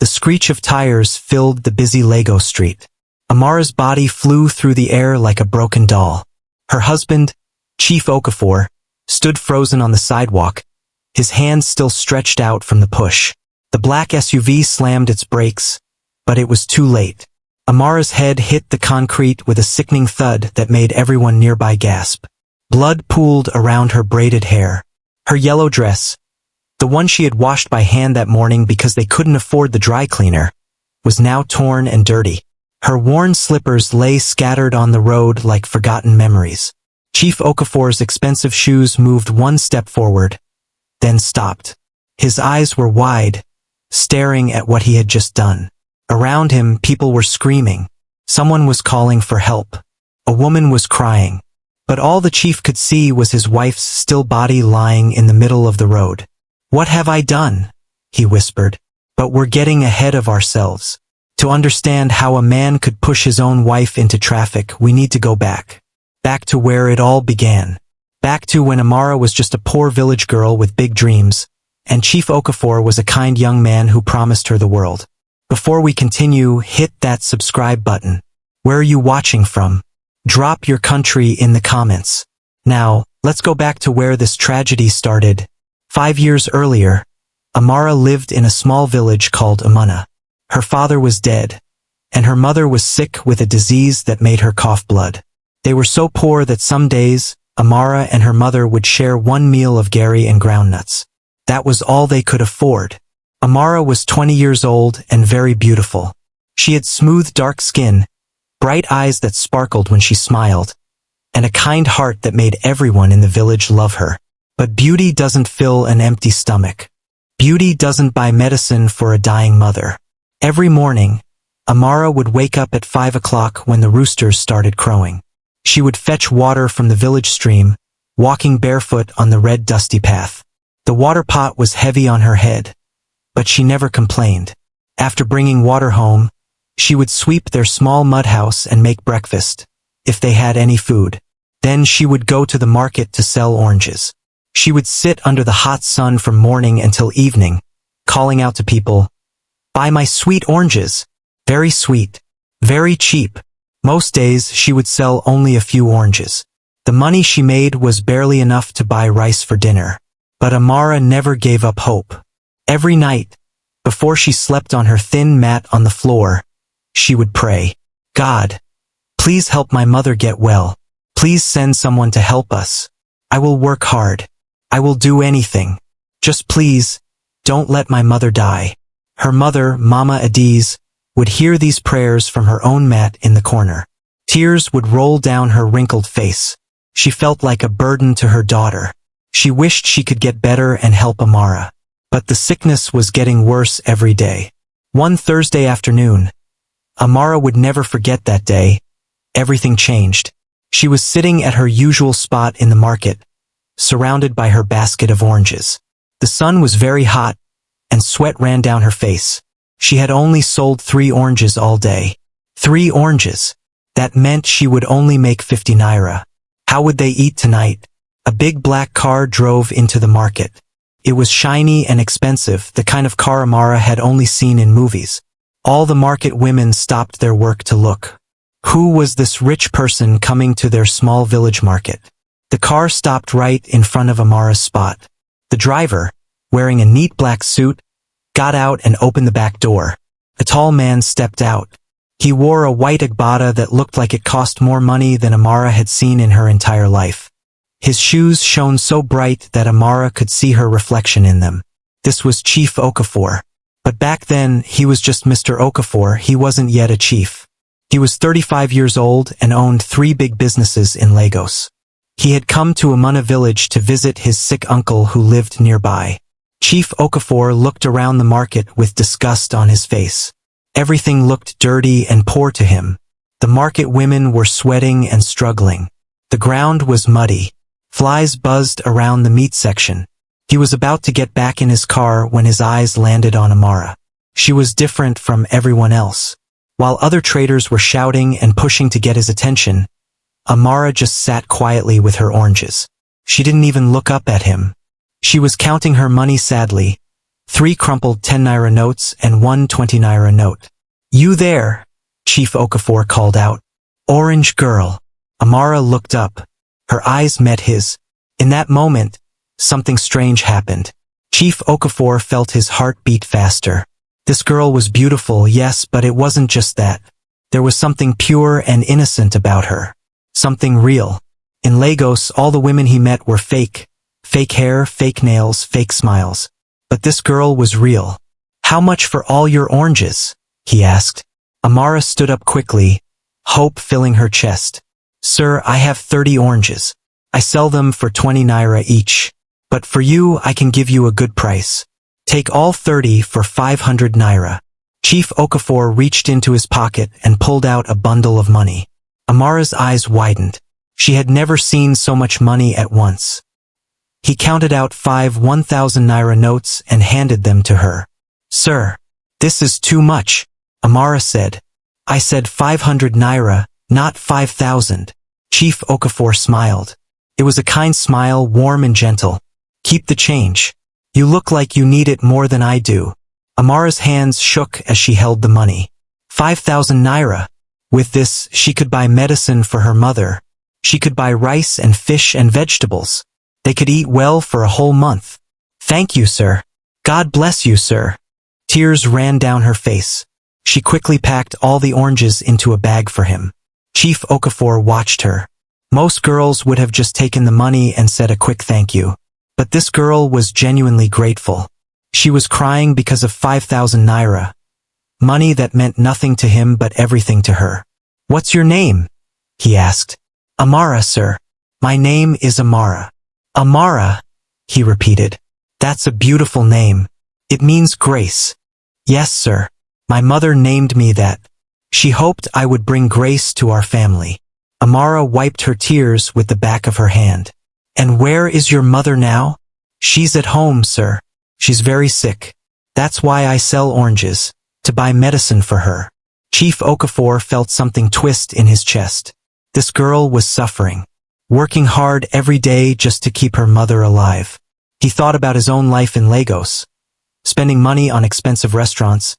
The screech of tires filled the busy Lego street. Amara's body flew through the air like a broken doll. Her husband, Chief Okafor, stood frozen on the sidewalk, his hands still stretched out from the push. The black SUV slammed its brakes, but it was too late. Amara's head hit the concrete with a sickening thud that made everyone nearby gasp. Blood pooled around her braided hair. Her yellow dress, the one she had washed by hand that morning because they couldn't afford the dry cleaner, was now torn and dirty. Her worn slippers lay scattered on the road like forgotten memories. Chief Okafor's expensive shoes moved one step forward, then stopped. His eyes were wide, staring at what he had just done. Around him, people were screaming. Someone was calling for help. A woman was crying. But all the chief could see was his wife's still body lying in the middle of the road. "What have I done?" he whispered. "But we're getting ahead of ourselves. To understand how a man could push his own wife into traffic, we need to go back. Back to where it all began. Back to when Amara was just a poor village girl with big dreams, and Chief Okafor was a kind young man who promised her the world." Before we continue, hit that subscribe button. Where are you watching from? Drop your country in the comments. Now, let's go back to where this tragedy started. 5 years earlier, Amara lived in a small village called Amara. Her father was dead, and her mother was sick with a disease that made her cough blood. They were so poor that some days, Amara and her mother would share one meal of gari and groundnuts. That was all they could afford. Amara was 20 years old and very beautiful. She had smooth dark skin, bright eyes that sparkled when she smiled, and a kind heart that made everyone in the village love her. But beauty doesn't fill an empty stomach. Beauty doesn't buy medicine for a dying mother. Every morning, Amara would wake up at 5 o'clock when the roosters started crowing. She would fetch water from the village stream, walking barefoot on the red dusty path. The water pot was heavy on her head, but she never complained. After bringing water home, she would sweep their small mud house and make breakfast, if they had any food. Then she would go to the market to sell oranges. She would sit under the hot sun from morning until evening, calling out to people, "Buy my sweet oranges. Very sweet. Very cheap." Most days she would sell only a few oranges. The money she made was barely enough to buy rice for dinner. But Amara never gave up hope. Every night, before she slept on her thin mat on the floor, she would pray, "God, please help my mother get well. Please send someone to help us. I will work hard. I will do anything. Just please, don't let my mother die." Her mother, Mama Adiz, would hear these prayers from her own mat in the corner. Tears would roll down her wrinkled face. She felt like a burden to her daughter. She wished she could get better and help Amara. But the sickness was getting worse every day. One Thursday afternoon, Amara would never forget that day. Everything changed. She was sitting at her usual spot in the market, surrounded by her basket of oranges. The sun was very hot, and sweat ran down her face. She had only sold 3 oranges all day. 3 oranges. That meant she would only make 50 naira. How would they eat tonight? A big black car drove into the market. It was shiny and expensive, the kind of car Amara had only seen in movies. All the market women stopped their work to look. Who was this rich person coming to their small village market? The car stopped right in front of Amara's spot. The driver, wearing a neat black suit, got out and opened the back door. A tall man stepped out. He wore a white agbada that looked like it cost more money than Amara had seen in her entire life. His shoes shone so bright that Amara could see her reflection in them. This was Chief Okafor. But back then, he was just Mr. Okafor. He wasn't yet a chief. He was 35 years old and owned 3 big businesses in Lagos. He had come to Amara village to visit his sick uncle who lived nearby. Chief Okafor looked around the market with disgust on his face. Everything looked dirty and poor to him. The market women were sweating and struggling. The ground was muddy. Flies buzzed around the meat section. He was about to get back in his car when his eyes landed on Amara. She was different from everyone else. While other traders were shouting and pushing to get his attention, Amara just sat quietly with her oranges. She didn't even look up at him. She was counting her money sadly, 3 crumpled 10 naira notes and 1 20 naira note. "You there?" Chief Okafor called out. "Orange girl." Amara looked up. Her eyes met his. In that moment, something strange happened. Chief Okafor felt his heart beat faster. This girl was beautiful, yes, but it wasn't just that. There was something pure and innocent about her. Something real. In Lagos, all the women he met were fake. Fake hair, fake nails, fake smiles. But this girl was real. "How much for all your oranges?" he asked. Amara stood up quickly, hope filling her chest. "Sir, I have 30 oranges. I sell them for 20 naira each. But for you, I can give you a good price. Take all 30 for 500 naira. Chief Okafor reached into his pocket and pulled out a bundle of money. Amara's eyes widened. She had never seen so much money at once. He counted out 5 1,000 naira notes and handed them to her. "Sir, this is too much," Amara said. "I said 500 naira, not 5,000. Chief Okafor smiled. It was a kind smile, warm and gentle. "Keep the change. You look like you need it more than I do." Amara's hands shook as she held the money. 5,000 naira. With this, she could buy medicine for her mother. She could buy rice and fish and vegetables. They could eat well for a whole month. "Thank you, sir. God bless you, sir." Tears ran down her face. She quickly packed all the oranges into a bag for him. Chief Okafor watched her. Most girls would have just taken the money and said a quick thank you. But this girl was genuinely grateful. She was crying because of 5,000 naira. Money that meant nothing to him but everything to her. "What's your name?" he asked. "Amara, sir. My name is Amara." "Amara," he repeated. "That's a beautiful name. It means grace." "Yes, sir. My mother named me that. She hoped I would bring grace to our family." Amara wiped her tears with the back of her hand. "And where is your mother now?" "She's at home, sir. She's very sick. That's why I sell oranges, to buy medicine for her." Chief Okafor felt something twist in his chest. This girl was suffering, working hard every day just to keep her mother alive. He thought about his own life in Lagos, spending money on expensive restaurants,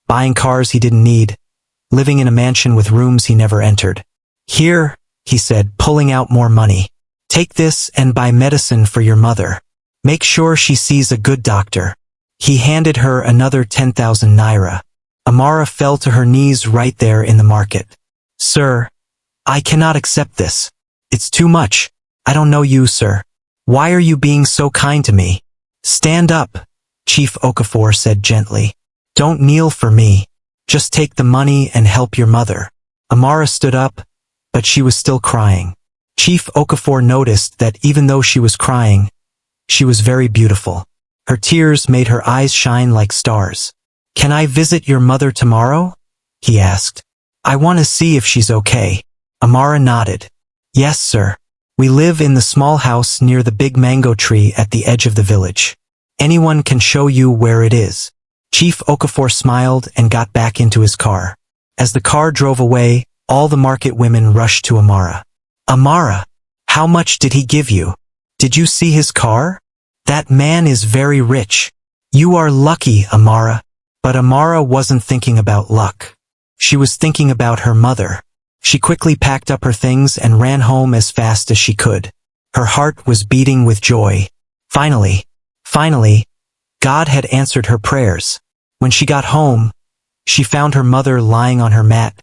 buying cars he didn't need, living in a mansion with rooms he never entered. "Here," he said, pulling out more money. "Take this and buy medicine for your mother. Make sure she sees a good doctor." He handed her another 10,000 naira. Amara fell to her knees right there in the market. "Sir, I cannot accept this. It's too much. I don't know you, sir. Why are you being so kind to me?" "Stand up," Chief Okafor said gently. "Don't kneel for me. Just take the money and help your mother." Amara stood up, but she was still crying. Chief Okafor noticed that even though she was crying, she was very beautiful. Her tears made her eyes shine like stars. "Can I visit your mother tomorrow?" he asked. "I want to see if she's okay." Amara nodded. "Yes, sir. We live in the small house near the big mango tree at the edge of the village. Anyone can show you where it is." Chief Okafor smiled and got back into his car. As the car drove away, all the market women rushed to Amara. "Amara, how much did he give you? Did you see his car? That man is very rich. You are lucky, Amara." But Amara wasn't thinking about luck. She was thinking about her mother. She quickly packed up her things and ran home as fast as she could. Her heart was beating with joy. Finally, God had answered her prayers. When she got home, she found her mother lying on her mat,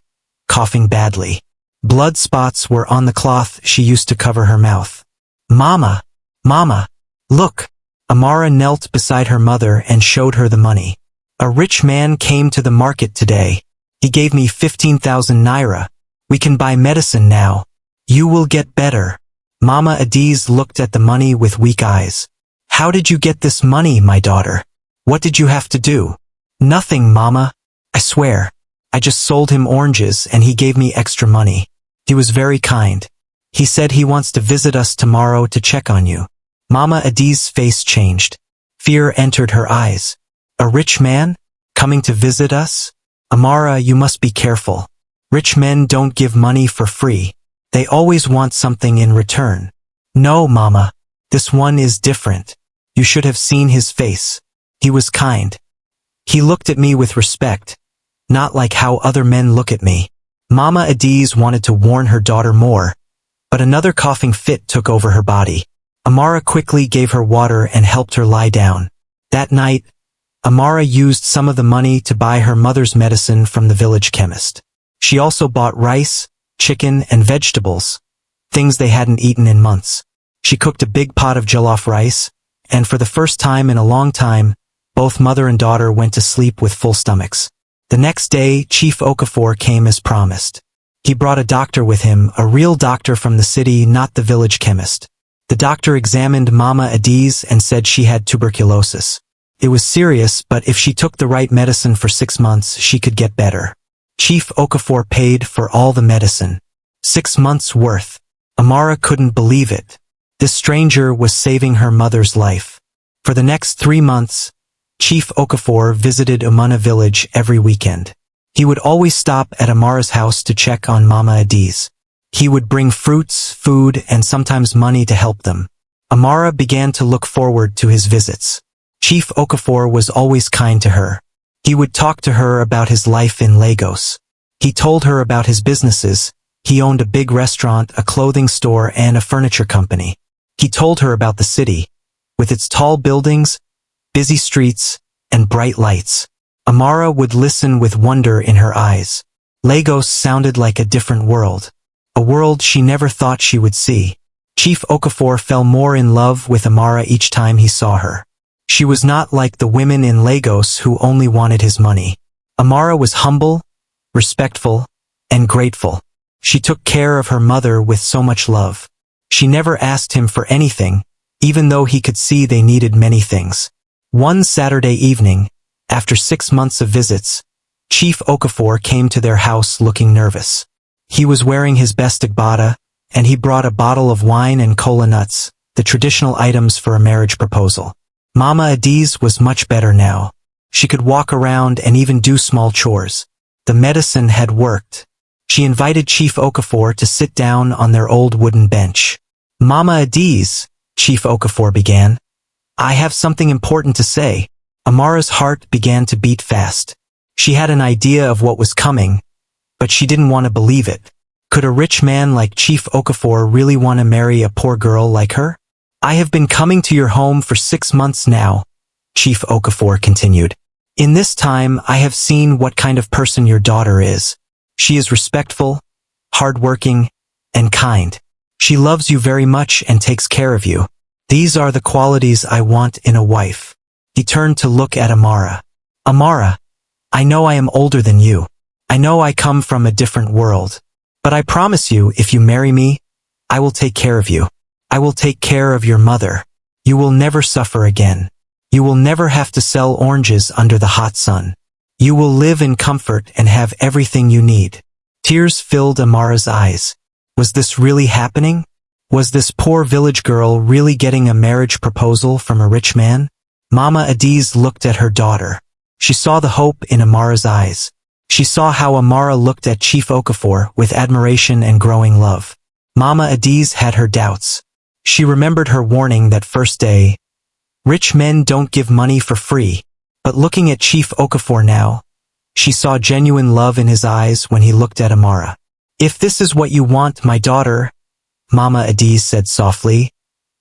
coughing badly. Blood spots were on the cloth she used to cover her mouth. "Mama, Mama, look." Amara knelt beside her mother and showed her the money. "A rich man came to the market today. He gave me 15,000 naira. We can buy medicine now. You will get better." Mama Adiz looked at the money with weak eyes. "How did you get this money, my daughter? What did you have to do?" "Nothing, Mama. I swear. I just sold him oranges and he gave me extra money. He was very kind. He said he wants to visit us tomorrow to check on you." Mama Adiz's face changed. Fear entered her eyes. "A rich man? Coming to visit us? Amara, you must be careful. Rich men don't give money for free. They always want something in return." "No, Mama. This one is different. You should have seen his face. He was kind. He looked at me with respect, not like how other men look at me. Mama Adiz wanted to warn her daughter more, but another coughing fit took over her body. Amara quickly gave her water and helped her lie down. That night, Amara used some of the money to buy her mother's medicine from the village chemist. She also bought rice, chicken, and vegetables, things they hadn't eaten in months. She cooked a big pot of jollof rice, and for the first time in a long time, both mother and daughter went to sleep with full stomachs. The next day, Chief Okafor came as promised. He brought a doctor with him, a real doctor from the city, not the village chemist. The doctor examined Mama Adiz and said she had tuberculosis. It was serious, but if she took the right medicine for 6 months, she could get better. Chief Okafor paid for all the medicine. 6 months worth. Amara couldn't believe it. This stranger was saving her mother's life. For the next 3 months, Chief Okafor visited Umana village every weekend. He would always stop at Amara's house to check on Mama Adiz. He would bring fruits, food, and sometimes money to help them. Amara began to look forward to his visits. Chief Okafor was always kind to her. He would talk to her about his life in Lagos. He told her about his businesses. He owned a big restaurant, a clothing store, and a furniture company. He told her about the city, with its tall buildings, busy streets, and bright lights. Amara would listen with wonder in her eyes. Lagos sounded like a different world, a world she never thought she would see. Chief Okafor fell more in love with Amara each time he saw her. She was not like the women in Lagos who only wanted his money. Amara was humble, respectful, and grateful. She took care of her mother with so much love. She never asked him for anything, even though he could see they needed many things. One Saturday evening, after 6 months of visits, Chief Okafor came to their house looking nervous. He was wearing his best agbada, and he brought a bottle of wine and kola nuts, the traditional items for a marriage proposal. Mama Adiz was much better now. She could walk around and even do small chores. The medicine had worked. She invited Chief Okafor to sit down on their old wooden bench. Mama Adiz, Chief Okafor began, I have something important to say. Amara's heart began to beat fast. She had an idea of what was coming, but she didn't want to believe it. Could a rich man like Chief Okafor really want to marry a poor girl like her? I have been coming to your home for 6 months now, Chief Okafor continued. In this time, I have seen what kind of person your daughter is. She is respectful, hardworking, and kind. She loves you very much and takes care of you. These are the qualities I want in a wife. He turned to look at Amara. Amara, I know I am older than you. I know I come from a different world. But I promise you, if you marry me, I will take care of you. I will take care of your mother. You will never suffer again. You will never have to sell oranges under the hot sun. You will live in comfort and have everything you need. Tears filled Amara's eyes. Was this really happening? Was this poor village girl really getting a marriage proposal from a rich man? Mama Adiz looked at her daughter. She saw the hope in Amara's eyes. She saw how Amara looked at Chief Okafor with admiration and growing love. Mama Adiz had her doubts. She remembered her warning that first day. Rich men don't give money for free. But looking at Chief Okafor now, she saw genuine love in his eyes when he looked at Amara. If this is what you want, my daughter, Mama Adiz said softly,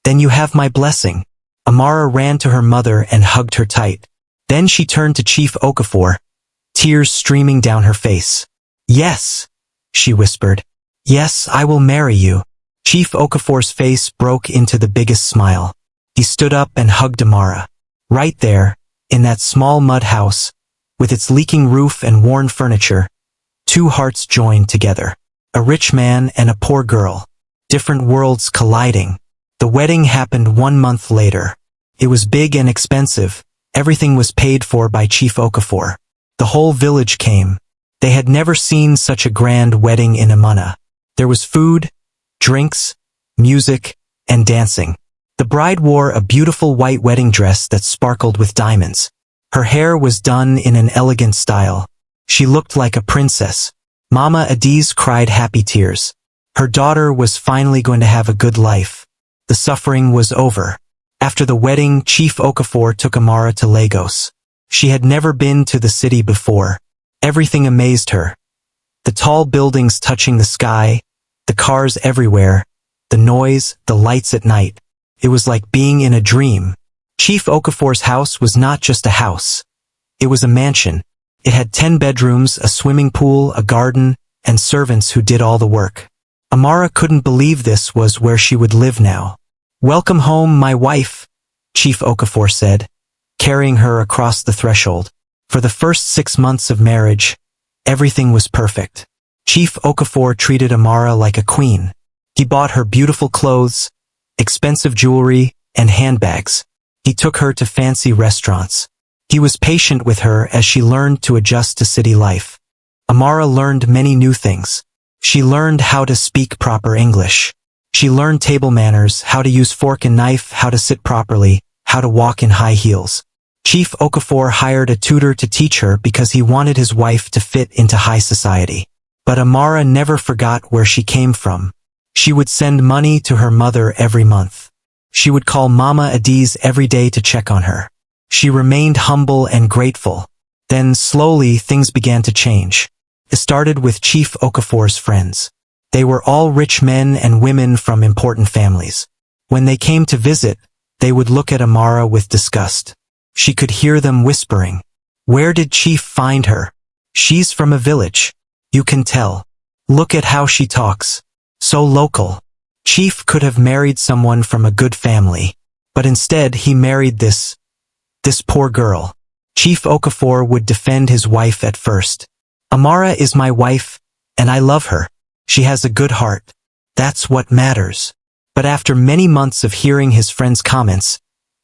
then you have my blessing. Amara ran to her mother and hugged her tight. Then she turned to Chief Okafor, tears streaming down her face. Yes, she whispered. Yes, I will marry you. Chief Okafor's face broke into the biggest smile. He stood up and hugged Amara. Right there, in that small mud house, with its leaking roof and worn furniture, 2 hearts joined together. A rich man and a poor girl. Different worlds colliding. The wedding happened 1 month later. It was big and expensive. Everything was paid for by Chief Okafor. The whole village came. They had never seen such a grand wedding in Umana. There was food, drinks, music, and dancing. The bride wore a beautiful white wedding dress that sparkled with diamonds. Her hair was done in an elegant style. She looked like a princess. Mama Adiz cried happy tears. Her daughter was finally going to have a good life. The suffering was over. After the wedding, Chief Okafor took Amara to Lagos. She had never been to the city before. Everything amazed her. The tall buildings touching the sky, the cars everywhere, the noise, the lights at night. It was like being in a dream. Chief Okafor's house was not just a house. It was a mansion. It had 10 bedrooms, a swimming pool, a garden, and servants who did all the work. Amara couldn't believe this was where she would live now. "Welcome home, my wife," Chief Okafor said, carrying her across the threshold. For the first 6 months of marriage, everything was perfect. Chief Okafor treated Amara like a queen. He bought her beautiful clothes, expensive jewelry, and handbags. He took her to fancy restaurants. He was patient with her as she learned to adjust to city life. Amara learned many new things. She learned how to speak proper English. She learned table manners, how to use fork and knife, how to sit properly, how to walk in high heels. Chief Okafor hired a tutor to teach her because he wanted his wife to fit into high society. But Amara never forgot where she came from. She would send money to her mother every month. She would call Mama Adiz every day to check on her. She remained humble and grateful. Then slowly things began to change. It started with Chief Okafor's friends. They were all rich men and women from important families. When they came to visit, they would look at Amara with disgust. She could hear them whispering, "Where did Chief find her? She's from a village. You can tell. Look at how she talks. So local. Chief could have married someone from a good family. But instead he married this poor girl." Chief Okafor would defend his wife at first. "Amara is my wife, and I love her. She has a good heart. That's what matters." But after many months of hearing his friends' comments,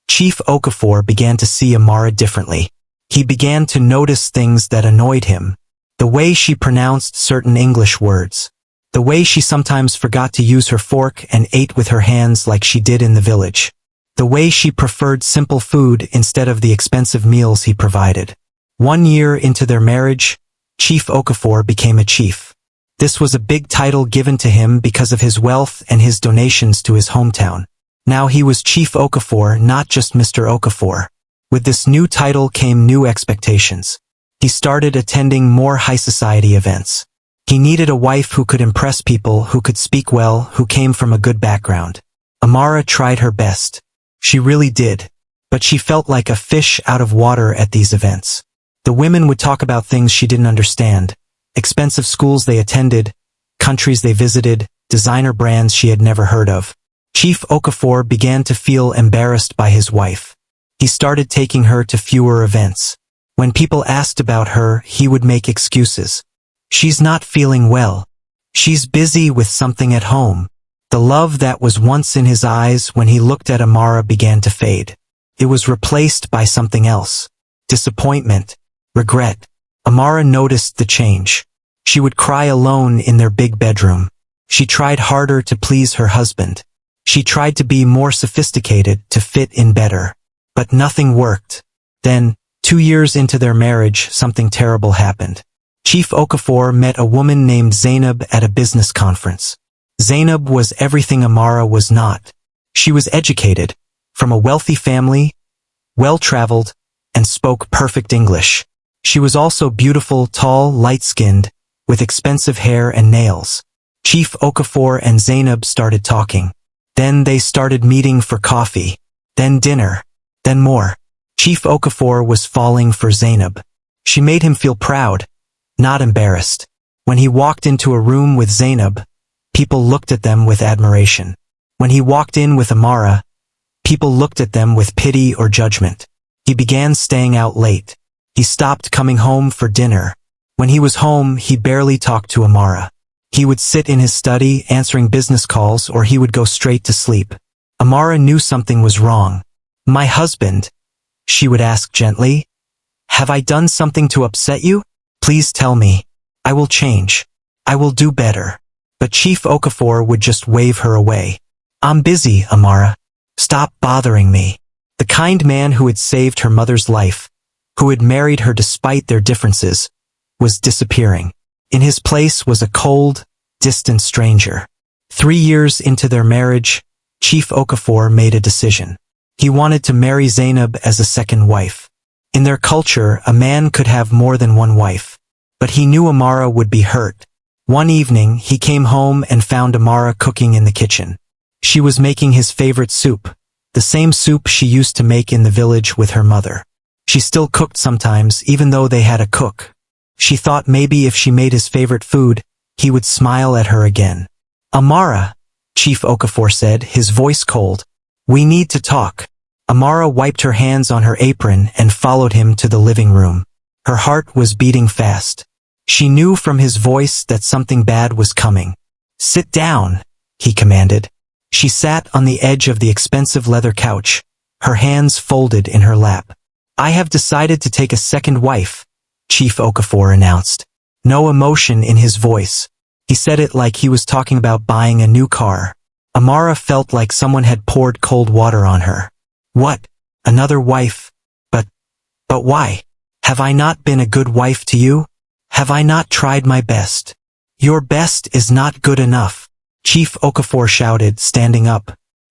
Chief Okafor began to see Amara differently. He began to notice things that annoyed him. The way she pronounced certain English words. The way she sometimes forgot to use her fork and ate with her hands like she did in the village. The way she preferred simple food instead of the expensive meals he provided. 1 year into their marriage, Chief Okafor became a chief. This was a big title given to him because of his wealth and his donations to his hometown. Now he was Chief Okafor, not just Mr. Okafor. With this new title came new expectations. He started attending more high society events. He needed a wife who could impress people, who could speak well, who came from a good background. Amara tried her best. She really did. But she felt like a fish out of water at these events. The women would talk about things she didn't understand. Expensive schools they attended, countries they visited, designer brands she had never heard of. Chief Okafor began to feel embarrassed by his wife. He started taking her to fewer events. When people asked about her, he would make excuses. "She's not feeling well. She's busy with something at home." The love that was once in his eyes when he looked at Amara began to fade. It was replaced by something else. Disappointment. Regret. Amara noticed the change. She would cry alone in their big bedroom. She tried harder to please her husband. She tried to be more sophisticated, to fit in better. But nothing worked. Then, 2 years into their marriage, something terrible happened. Chief Okafor met a woman named Zainab at a business conference. Zainab was everything Amara was not. She was educated, from a wealthy family, well-traveled, and spoke perfect English. She was also beautiful, tall, light-skinned, with expensive hair and nails. Chief Okafor and Zainab started talking. Then they started meeting for coffee. Then dinner. Then more. Chief Okafor was falling for Zainab. She made him feel proud, not embarrassed. When he walked into a room with Zainab, people looked at them with admiration. When he walked in with Amara, people looked at them with pity or judgment. He began staying out late. He stopped coming home for dinner. When he was home, he barely talked to Amara. He would sit in his study answering business calls, or he would go straight to sleep. Amara knew something was wrong. "My husband," she would ask gently, "have I done something to upset you? Please tell me. I will change. I will do better." But Chief Okafor would just wave her away. "I'm busy, Amara. Stop bothering me." The kind man who had saved her mother's life, who had married her despite their differences, was disappearing. In his place was a cold, distant stranger. 3 years into their marriage, Chief Okafor made a decision. He wanted to marry Zainab as a second wife. In their culture, a man could have more than one wife. But he knew Amara would be hurt. One evening, he came home and found Amara cooking in the kitchen. She was making his favorite soup, the same soup she used to make in the village with her mother. She still cooked sometimes, even though they had a cook. She thought maybe if she made his favorite food, he would smile at her again. "Amara," Chief Okafor said, his voice cold. "We need to talk." Amara wiped her hands on her apron and followed him to the living room. Her heart was beating fast. She knew from his voice that something bad was coming. "Sit down," he commanded. She sat on the edge of the expensive leather couch, her hands folded in her lap. "I have decided to take a second wife," Chief Okafor announced. No emotion in his voice. He said it like he was talking about buying a new car. Amara felt like someone had poured cold water on her. "What? Another wife? But why? Have I not been a good wife to you? Have I not tried my best?" "Your best is not good enough," Chief Okafor shouted, standing up.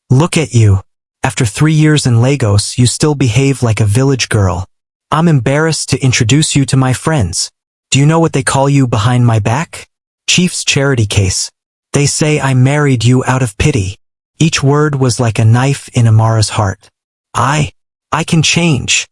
"Look at you. After 3 years in Lagos, you still behave like a village girl. I'm embarrassed to introduce you to my friends. Do you know what they call you behind my back? Chief's charity case. They say I married you out of pity." Each word was like a knife in Amara's heart. I can change,"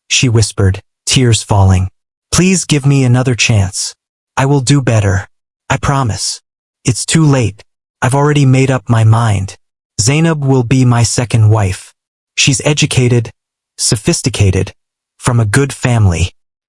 she whispered, tears falling. "Please give me another chance. I will do better. I promise." "It's too late. I've already made up my mind. Zainab will be my second wife. She's educated, sophisticated, from a good family.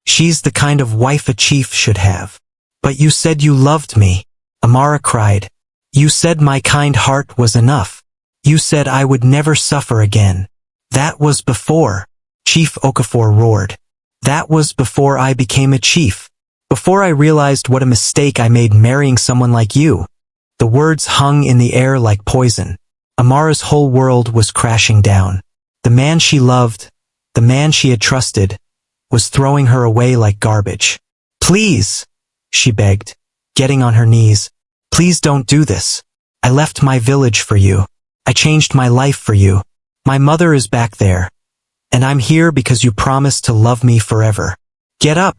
She's the kind of wife a chief should have." "But you said you loved me," Amara cried. "You said my kind heart was enough. You said I would never suffer again." "That was before," Chief Okafor roared. "That was before I became a chief. Before I realized what a mistake I made marrying someone like you." The words hung in the air like poison. Amara's whole world was crashing down. The man she loved, the man she had trusted, was throwing her away like garbage. "Please," she begged, getting on her knees. "Please don't do this. I left my village for you. I changed my life for you. My mother is back there. And I'm here because you promised to love me forever." "Get up,"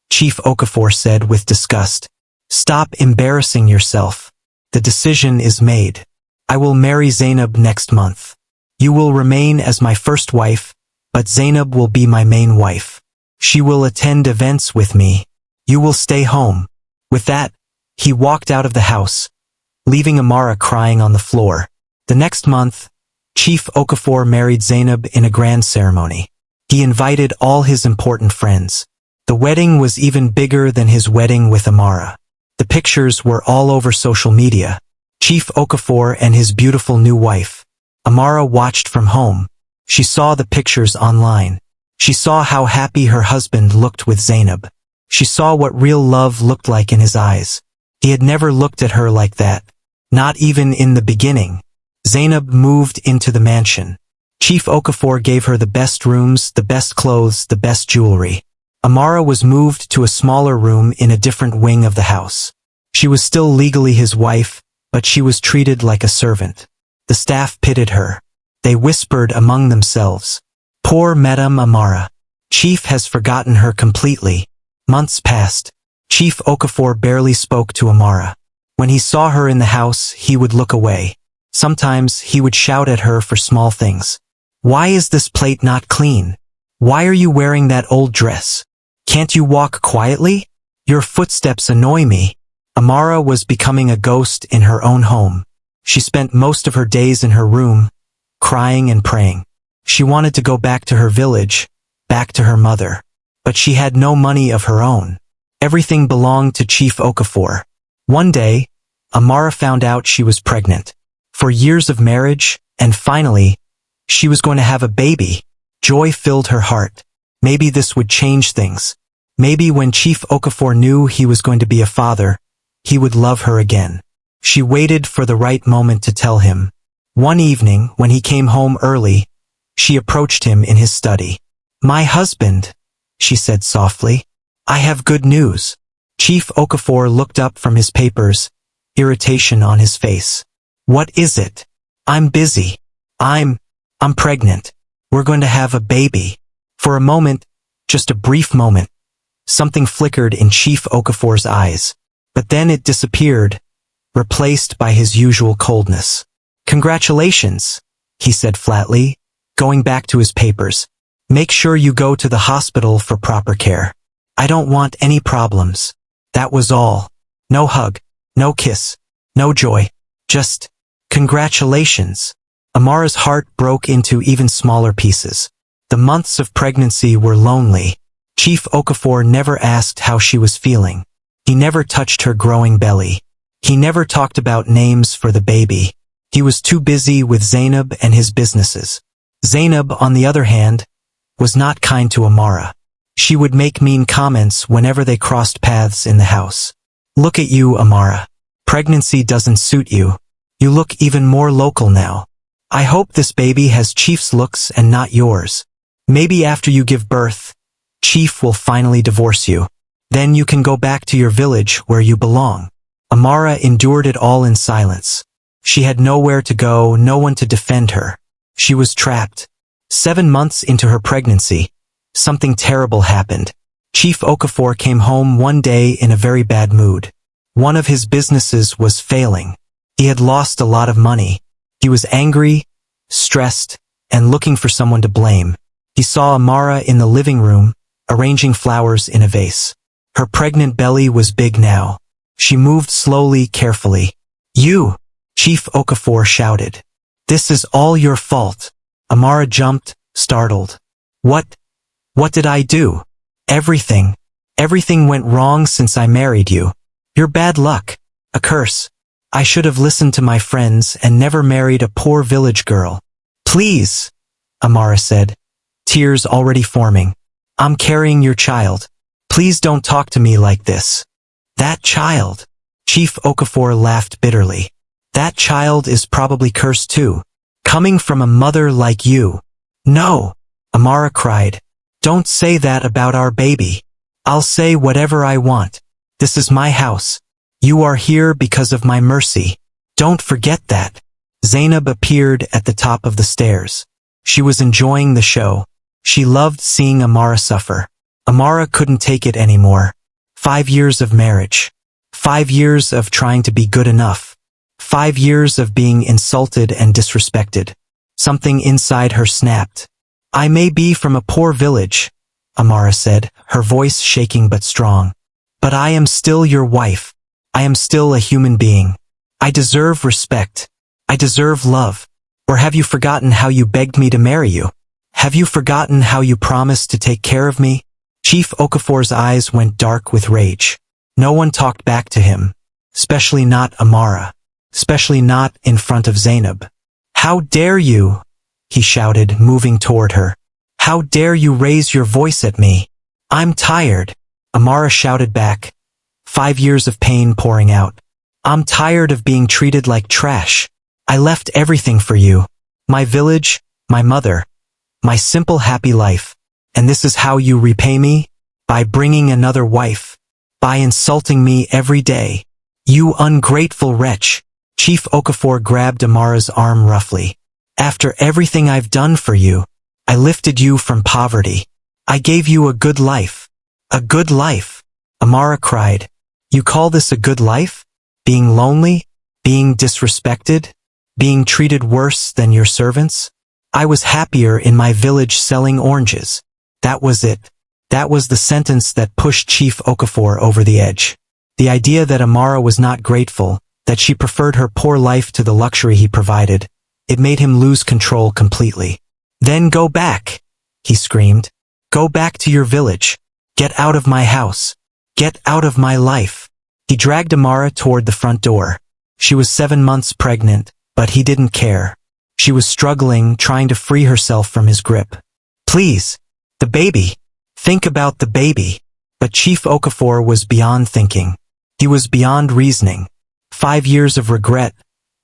Chief Okafor said with disgust. "Stop embarrassing yourself. The decision is made. I will marry Zainab next month. You will remain as my first wife, but Zainab will be my main wife. She will attend events with me. You will stay home." With that, he walked out of the house, leaving Amara crying on the floor. The next month, Chief Okafor married Zainab in a grand ceremony. He invited all his important friends. The wedding was even bigger than his wedding with Amara. The pictures were all over social media. Chief Okafor and his beautiful new wife. Amara watched from home. She saw the pictures online. She saw how happy her husband looked with Zainab. She saw what real love looked like in his eyes. He had never looked at her like that. Not even in the beginning. Zainab moved into the mansion. Chief Okafor gave her the best rooms, the best clothes, the best jewelry. Amara was moved to a smaller room in a different wing of the house. She was still legally his wife, but she was treated like a servant. The staff pitied her. They whispered among themselves, "Poor Madame Amara. Chief has forgotten her completely." Months passed. Chief Okafor barely spoke to Amara. When he saw her in the house, he would look away. Sometimes he would shout at her for small things. "Why is this plate not clean? Why are you wearing that old dress? Can't you walk quietly? Your footsteps annoy me." Amara was becoming a ghost in her own home. She spent most of her days in her room, crying and praying. She wanted to go back to her village, back to her mother. But she had no money of her own. Everything belonged to Chief Okafor. One day, Amara found out she was pregnant. For years of marriage, and finally, she was going to have a baby. Joy filled her heart. Maybe this would change things. Maybe when Chief Okafor knew he was going to be a father, he would love her again. She waited for the right moment to tell him. One evening, when he came home early, she approached him in his study. "My husband," she said softly, "I have good news." Chief Okafor looked up from his papers, irritation on his face. "What is it?" "I'm busy. I'm pregnant." We're going to have a baby. For a moment, just a brief moment, something flickered in Chief Okafor's eyes, but then it disappeared, replaced by his usual coldness. Congratulations, he said flatly, going back to his papers. Make sure you go to the hospital for proper care. I don't want any problems. That was all. No hug, no kiss, no joy. Just, congratulations. Amara's heart broke into even smaller pieces. The months of pregnancy were lonely. Chief Okafor never asked how she was feeling. He never touched her growing belly. He never talked about names for the baby. He was too busy with Zainab and his businesses. Zainab, on the other hand, was not kind to Amara. She would make mean comments whenever they crossed paths in the house. Look at you, Amara. Pregnancy doesn't suit you. You look even more local now. I hope this baby has Chief's looks and not yours. Maybe after you give birth, Chief will finally divorce you. Then you can go back to your village where you belong. Amara endured it all in silence. She had nowhere to go, no one to defend her. She was trapped. 7 months into her pregnancy, something terrible happened. Chief Okafor came home one day in a very bad mood. One of his businesses was failing. He had lost a lot of money. He was angry, stressed, and looking for someone to blame. He saw Amara in the living room, arranging flowers in a vase. Her pregnant belly was big now. She moved slowly, carefully. You! Chief Okafor shouted. This is all your fault. Amara jumped, startled. What did I do? Everything went wrong since I married you. You're bad luck. A curse. I should have listened to my friends and never married a poor village girl. Please, Amara said, tears already forming. I'm carrying your child. Please don't talk to me like this. That child. Chief Okafor laughed bitterly. That child is probably cursed too. Coming from a mother like you. No, Amara cried. Don't say that about our baby. I'll say whatever I want. This is my house. You are here because of my mercy. Don't forget that. Zainab appeared at the top of the stairs. She was enjoying the show. She loved seeing Amara suffer. Amara couldn't take it anymore. 5 years of marriage. 5 years of trying to be good enough. 5 years of being insulted and disrespected. Something inside her snapped. I may be from a poor village, Amara said, her voice shaking but strong. But I am still your wife. I am still a human being. I deserve respect. I deserve love. Or have you forgotten how you begged me to marry you? Have you forgotten how you promised to take care of me? Chief Okafor's eyes went dark with rage. No one talked back to him. Especially not Amara. Especially not in front of Zainab. How dare you? He shouted, moving toward her. How dare you raise your voice at me? I'm tired. Amara shouted back, 5 years of pain pouring out. I'm tired of being treated like trash. I left everything for you. My village, my mother, my simple happy life. And this is how you repay me? By bringing another wife. By insulting me every day. You ungrateful wretch. Chief Okafor grabbed Amara's arm roughly. After everything I've done for you, I lifted you from poverty. I gave you a good life. A good life. Amara cried. You call this a good life? Being lonely? Being disrespected? Being treated worse than your servants? I was happier in my village selling oranges. That was it. That was the sentence that pushed Chief Okafor over the edge. The idea that Amara was not grateful, that she preferred her poor life to the luxury he provided, it made him lose control completely. Then go back, he screamed. Go back to your village. Get out of my house. Get out of my life. He dragged Amara toward the front door. She was 7 months pregnant, but he didn't care. She was struggling, trying to free herself from his grip. Please, the baby. Think about the baby. But Chief Okafor was beyond thinking. He was beyond reasoning. 5 years of regret.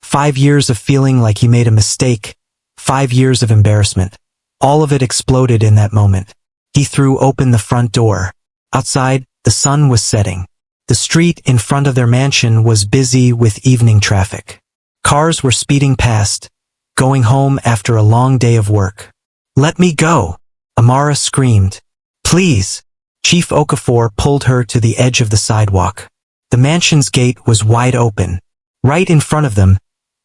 5 years of feeling like he made a mistake. 5 years of embarrassment. All of it exploded in that moment. He threw open the front door. Outside, the sun was setting. The street in front of their mansion was busy with evening traffic. Cars were speeding past, going home after a long day of work. "Let me go!" Amara screamed. "Please!" Chief Okafor pulled her to the edge of the sidewalk. The mansion's gate was wide open. Right in front of them,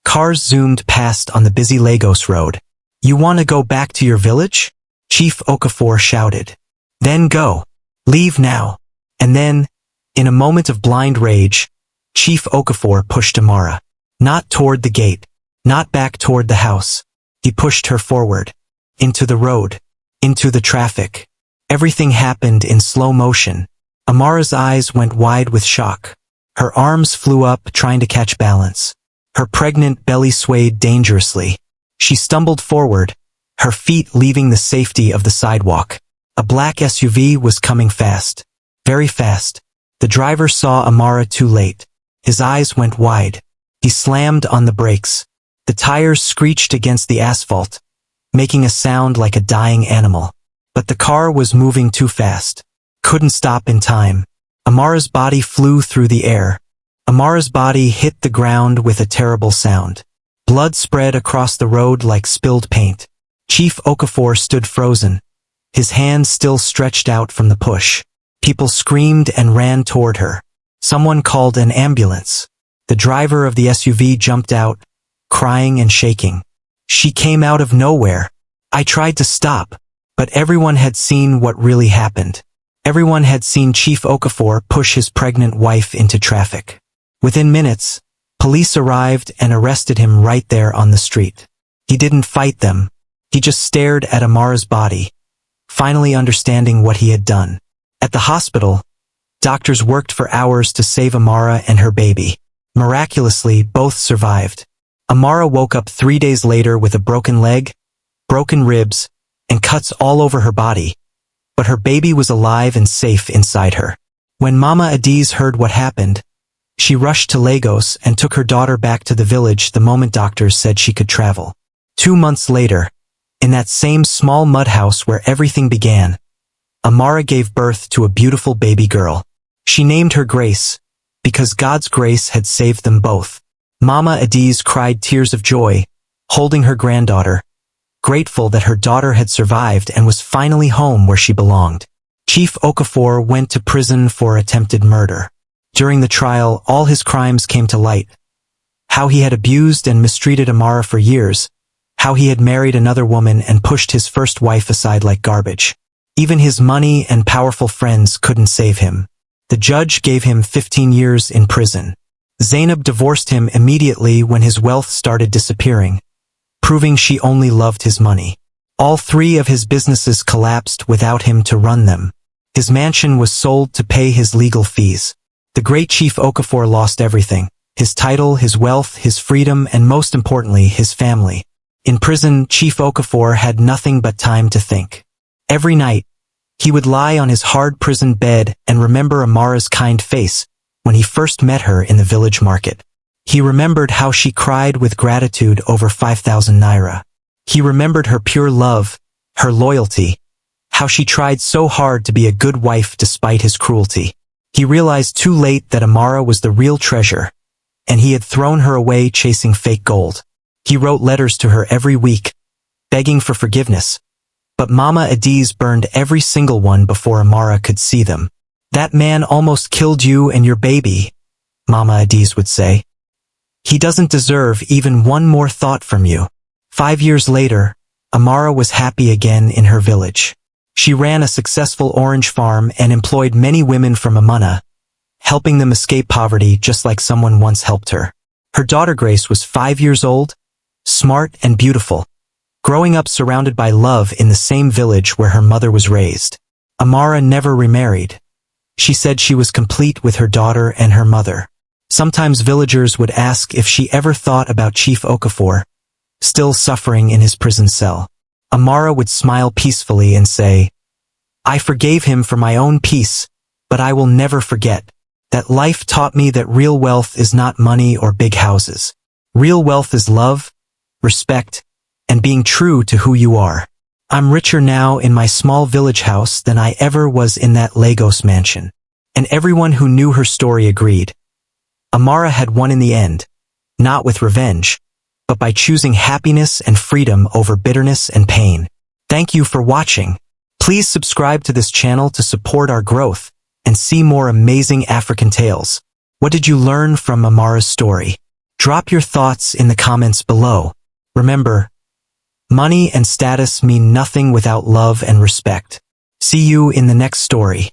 cars zoomed past on the busy Lagos road. "You want to go back to your village?" Chief Okafor shouted. "Then go. Leave now." And then, in a moment of blind rage, Chief Okafor pushed Amara. Not toward the gate, not back toward the house. He pushed her forward. Into the road. Into the traffic. Everything happened in slow motion. Amara's eyes went wide with shock. Her arms flew up, trying to catch balance. Her pregnant belly swayed dangerously. She stumbled forward, her feet leaving the safety of the sidewalk. A black SUV was coming fast. Very fast. The driver saw Amara too late. His eyes went wide. He slammed on the brakes. The tires screeched against the asphalt, making a sound like a dying animal. But the car was moving too fast. Couldn't stop in time. Amara's body flew through the air. Amara's body hit the ground with a terrible sound. Blood spread across the road like spilled paint. Chief Okafor stood frozen, his hands still stretched out from the push. People screamed and ran toward her. Someone called an ambulance. The driver of the SUV jumped out, crying and shaking. She came out of nowhere. I tried to stop, but everyone had seen what really happened. Everyone had seen Chief Okafor push his pregnant wife into traffic. Within minutes, police arrived and arrested him right there on the street. He didn't fight them. He just stared at Amara's body, finally understanding what he had done. At the hospital, doctors worked for hours to save Amara and her baby. Miraculously, both survived. Amara woke up 3 days later with a broken leg, broken ribs, and cuts all over her body. But her baby was alive and safe inside her. When Mama Adiz heard what happened, she rushed to Lagos and took her daughter back to the village the moment doctors said she could travel. 2 months later, in that same small mud house where everything began, Amara gave birth to a beautiful baby girl. She named her Grace, because God's grace had saved them both. Mama Adiz cried tears of joy, holding her granddaughter, grateful that her daughter had survived and was finally home where she belonged. Chief Okafor went to prison for attempted murder. During the trial, all his crimes came to light. How he had abused and mistreated Amara for years, how he had married another woman and pushed his first wife aside like garbage. Even his money and powerful friends couldn't save him. The judge gave him 15 years in prison. Zainab divorced him immediately when his wealth started disappearing, proving she only loved his money. All 3 of his businesses collapsed without him to run them. His mansion was sold to pay his legal fees. The great Chief Okafor lost everything: his title, his wealth, his freedom, and most importantly, his family. In prison, Chief Okafor had nothing but time to think. Every night, he would lie on his hard prison bed and remember Amara's kind face when he first met her in the village market. He remembered how she cried with gratitude over 5,000 naira. He remembered her pure love, her loyalty, how she tried so hard to be a good wife despite his cruelty. He realized too late that Amara was the real treasure, and he had thrown her away chasing fake gold. He wrote letters to her every week, begging for forgiveness, but Mama Adiz burned every single one before Amara could see them. "That man almost killed you and your baby," Mama Adiz would say. "He doesn't deserve even one more thought from you." 5 years later, Amara was happy again in her village. She ran a successful orange farm and employed many women from Amana, helping them escape poverty just like someone once helped her. Her daughter Grace was 5 years old, smart and beautiful, growing up surrounded by love in the same village where her mother was raised. Amara never remarried. She said she was complete with her daughter and her mother. Sometimes villagers would ask if she ever thought about Chief Okafor, still suffering in his prison cell. Amara would smile peacefully and say, "I forgave him for my own peace, but I will never forget that life taught me that real wealth is not money or big houses. Real wealth is love, respect, and being true to who you are. I'm richer now in my small village house than I ever was in that Lagos mansion." And everyone who knew her story agreed. Amara had won in the end, not with revenge, but by choosing happiness and freedom over bitterness and pain. Thank you for watching. Please subscribe to this channel to support our growth and see more amazing African tales. What did you learn from Amara's story? Drop your thoughts in the comments below. Remember, money and status mean nothing without love and respect. See you in the next story.